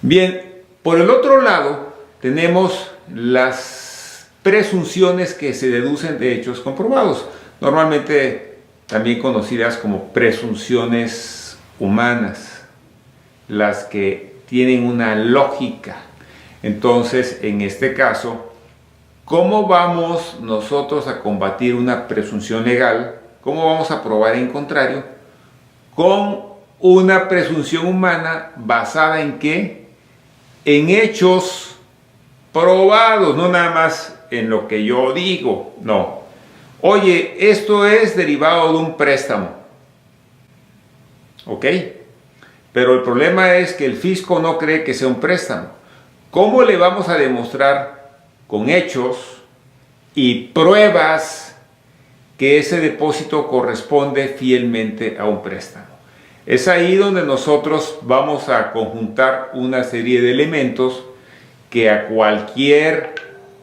Bien, por el otro lado tenemos las presunciones que se deducen de hechos comprobados, normalmente también conocidas como presunciones humanas, las que tienen una lógica. Entonces, en este caso, ¿cómo vamos nosotros a combatir una presunción legal? ¿Cómo vamos a probar en contrario? Con una presunción humana basada en ¿qué? En hechos probados, no nada más en lo que yo digo, no. Oye, esto es derivado de un préstamo, ¿ok? Pero el problema es que el fisco no cree que sea un préstamo. ¿Cómo le vamos a demostrar con hechos y pruebas que ese depósito corresponde fielmente a un préstamo? Es ahí donde nosotros vamos a conjuntar una serie de elementos que a cualquier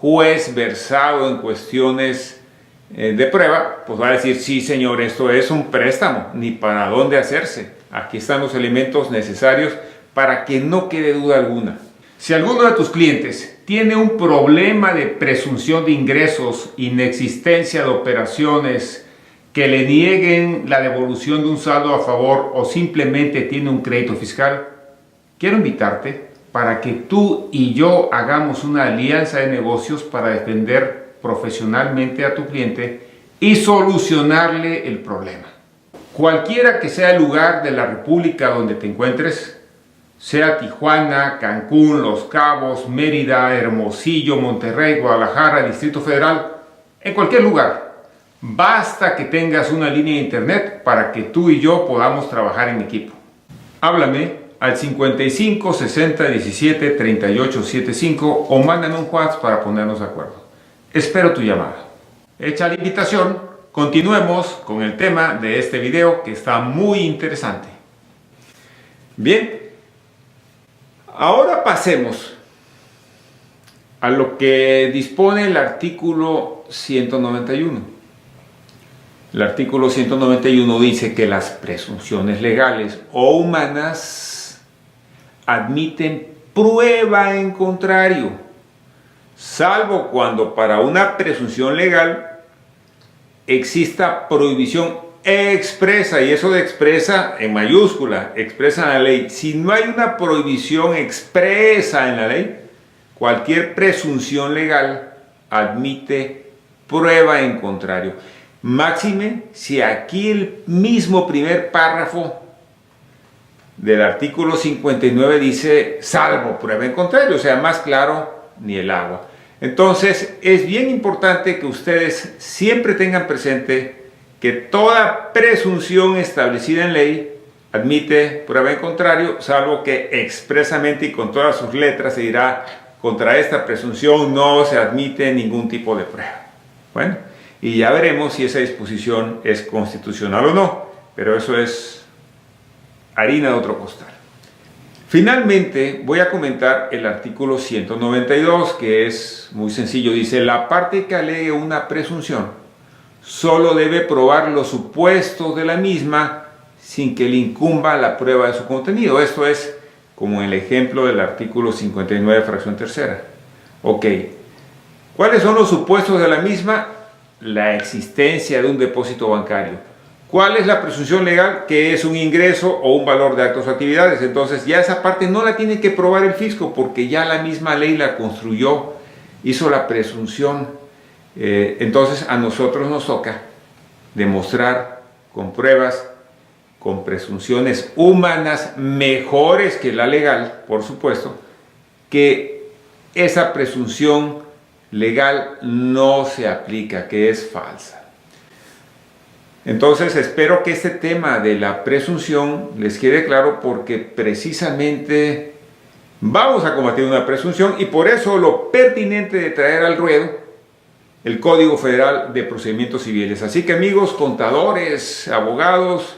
juez versado en cuestiones de prueba, pues va a decir, sí señor, esto es un préstamo, ni para dónde hacerse. Aquí están los elementos necesarios para que no quede duda alguna. Si alguno de tus clientes tiene un problema de presunción de ingresos, inexistencia de operaciones, que le nieguen la devolución de un saldo a favor o simplemente tiene un crédito fiscal, quiero invitarte para que tú y yo hagamos una alianza de negocios para defender profesionalmente a tu cliente y solucionarle el problema. Cualquiera que sea el lugar de la República donde te encuentres, sea Tijuana, Cancún, Los Cabos, Mérida, Hermosillo, Monterrey, Guadalajara, Distrito Federal, en cualquier lugar, basta que tengas una línea de internet para que tú y yo podamos trabajar en equipo. Háblame al 55 60 17 38 75 o mándame un WhatsApp para ponernos de acuerdo. Espero tu llamada. Hecha la invitación, continuemos con el tema de este video que está muy interesante. Bien, ahora pasemos a lo que dispone el artículo 191. El artículo 191 dice que las presunciones legales o humanas admiten prueba en contrario, salvo cuando para una presunción legal exista prohibición expresa, y eso de expresa en mayúscula, expresa en la ley. Si no hay una prohibición expresa en la ley, cualquier presunción legal admite prueba en contrario. Máxime si aquí el mismo primer párrafo del artículo 59 dice salvo prueba en contrario, o sea, más claro ni el agua. Entonces es bien importante que ustedes siempre tengan presente que toda presunción establecida en ley admite prueba en contrario, salvo que expresamente y con todas sus letras se dirá contra esta presunción no se admite ningún tipo de prueba. Bueno, y ya veremos si esa disposición es constitucional o no, pero eso es harina de otro costal. Finalmente voy a comentar el artículo 192, que es muy sencillo. Dice, la parte que alegue una presunción solo debe probar los supuestos de la misma sin que le incumba la prueba de su contenido. Esto es como en el ejemplo del artículo 59, fracción tercera. Ok, ¿cuáles son los supuestos de la misma? La existencia de un depósito bancario. ¿Cuál es la presunción legal? Que es un ingreso o un valor de actos o actividades. Entonces ya esa parte no la tiene que probar el fisco porque ya la misma ley la construyó, hizo la presunción. Entonces a nosotros nos toca demostrar con pruebas, con presunciones humanas mejores que la legal, por supuesto, que esa presunción legal no se aplica, que es falsa. Entonces espero que este tema de la presunción les quede claro porque precisamente vamos a combatir una presunción y por eso lo pertinente de traer al ruedo el Código Federal de Procedimientos Civiles. Así que amigos, contadores, abogados,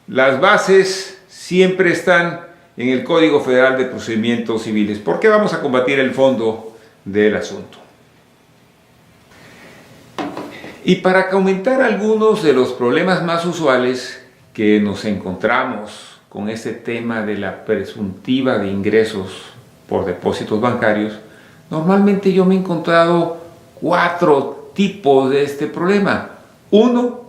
las bases siempre están en el Código Federal de Procedimientos Civiles porque vamos a combatir el fondo del asunto. Y para comentar algunos de los problemas más usuales que nos encontramos con ese tema de la presuntiva de ingresos por depósitos bancarios, normalmente yo me he encontrado 4 tipos de este problema. 1,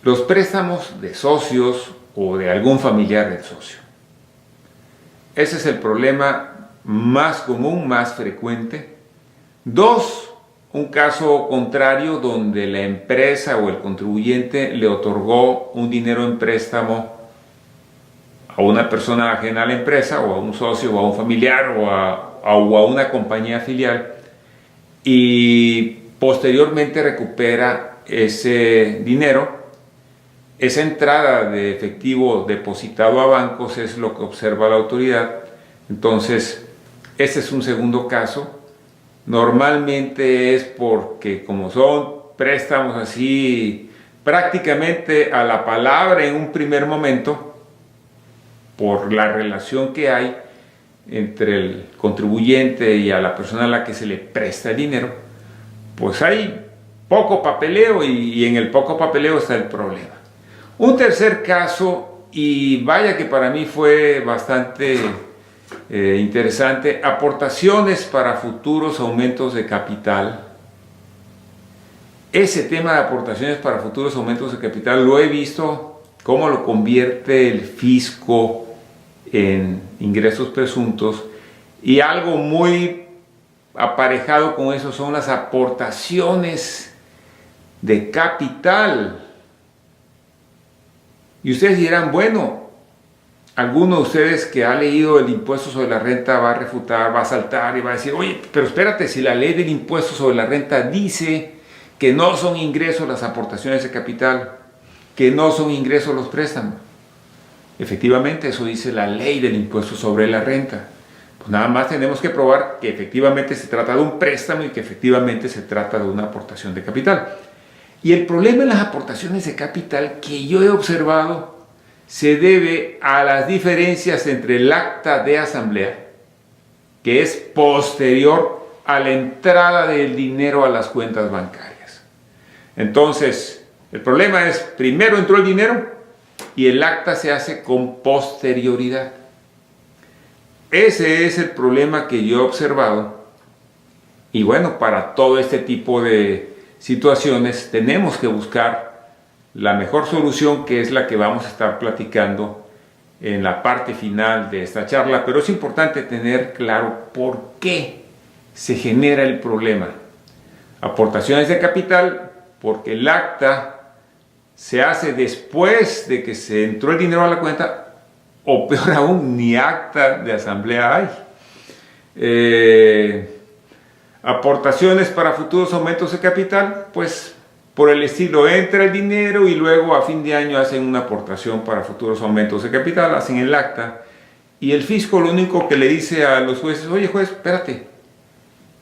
los préstamos de socios o de algún familiar del socio. Ese es el problema más común, más frecuente. 2, un caso contrario donde la empresa o el contribuyente le otorgó un dinero en préstamo a una persona ajena a la empresa, o a un socio, o a un familiar, o a una compañía filial, y posteriormente recupera ese dinero. Esa entrada de efectivo depositado a bancos es lo que observa la autoridad. Entonces, este es un segundo caso. Normalmente es porque, como son préstamos así prácticamente a la palabra en un primer momento, por la relación que hay entre el contribuyente y a la persona a la que se le presta el dinero, pues hay poco papeleo, y en el poco papeleo está el problema. Un tercer caso, y vaya que para mí fue bastante interesante: aportaciones para futuros aumentos de capital. Ese tema de aportaciones para futuros aumentos de capital lo he visto cómo lo convierte el fisco en ingresos presuntos, y algo muy aparejado con eso son las aportaciones de capital. Y ustedes dirán, bueno, alguno de ustedes que ha leído el impuesto sobre la renta va a refutar, va a saltar y va a decir, oye, pero espérate, si la ley del impuesto sobre la renta dice que no son ingresos las aportaciones de capital, que no son ingresos los préstamos. Efectivamente, eso dice la ley del impuesto sobre la renta. Pues nada más tenemos que probar que efectivamente se trata de un préstamo y que efectivamente se trata de una aportación de capital. Y el problema en las aportaciones de capital que yo he observado se debe a las diferencias entre el acta de asamblea, que es posterior a la entrada del dinero a las cuentas bancarias. Entonces, el problema es, primero entró el dinero y el acta se hace con posterioridad. Ese es el problema que yo he observado. Y bueno, para todo este tipo de situaciones tenemos que buscar la mejor solución, que es la que vamos a estar platicando en la parte final de esta charla. Pero es importante tener claro por qué se genera el problema. Aportaciones de capital, porque el acta se hace después de que se entró el dinero a la cuenta, o peor aún, ni acta de asamblea hay. Aportaciones para futuros aumentos de capital, pues por el estilo, entra el dinero y luego a fin de año hacen una aportación para futuros aumentos de capital, hacen el acta, y el fisco lo único que le dice a los jueces, oye juez, espérate,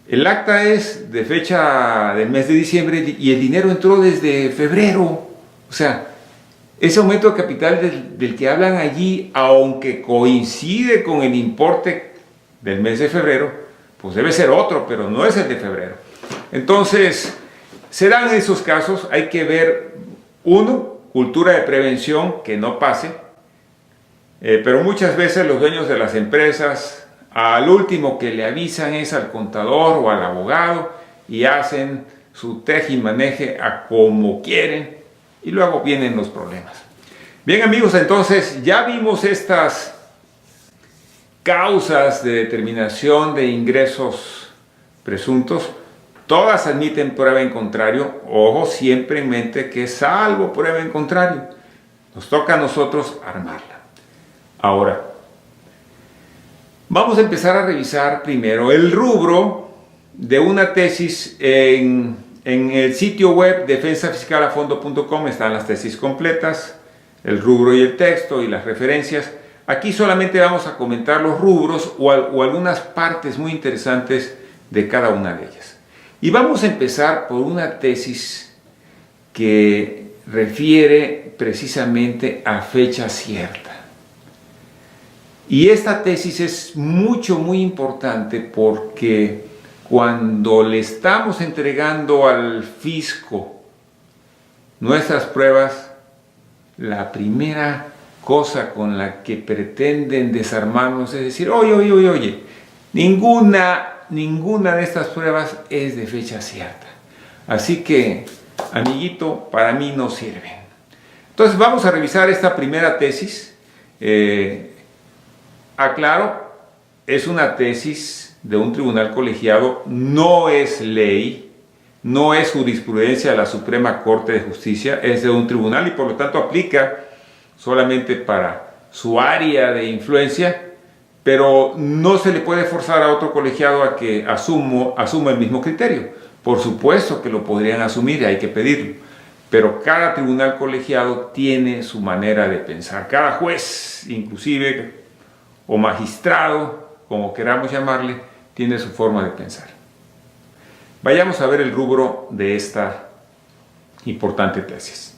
el acta es de fecha del mes de diciembre y el dinero entró desde febrero. O sea, ese aumento de capital del que hablan allí, aunque coincide con el importe del mes de febrero, pues debe ser otro, pero no es el de febrero. Entonces, se dan esos casos. Hay que ver, 1, cultura de prevención, que no pase, pero muchas veces los dueños de las empresas, al último que le avisan es al contador o al abogado, y hacen su tejimaneje a como quieren, y luego vienen los problemas. Bien amigos, entonces ya vimos estas causas de determinación de ingresos presuntos. Todas admiten prueba en contrario. Ojo, siempre en mente que salvo prueba en contrario, nos toca a nosotros armarla. Ahora, vamos a empezar a revisar primero el rubro de una tesis. En el sitio web defensafiscalafondo.com están las tesis completas, el rubro y el texto y las referencias. Aquí solamente vamos a comentar los rubros o algunas partes muy interesantes de cada una de ellas. Y vamos a empezar por una tesis que refiere precisamente a fecha cierta. Y esta tesis es muy importante porque cuando le estamos entregando al fisco nuestras pruebas, la primera cosa con la que pretenden desarmarnos es decir, oye, ninguna de estas pruebas es de fecha cierta. Así que, amiguito, para mí no sirven. Entonces vamos a revisar esta primera tesis. Aclaro, es una tesis de un tribunal colegiado, no es ley, no es jurisprudencia de la Suprema Corte de Justicia, es de un tribunal y por lo tanto aplica solamente para su área de influencia, pero no se le puede forzar a otro colegiado a que asuma el mismo criterio. Por supuesto que lo podrían asumir y hay que pedirlo, pero cada tribunal colegiado tiene su manera de pensar. Cada juez, inclusive, o magistrado, como queramos llamarle, tiene su forma de pensar. Vayamos a ver el rubro de esta importante tesis.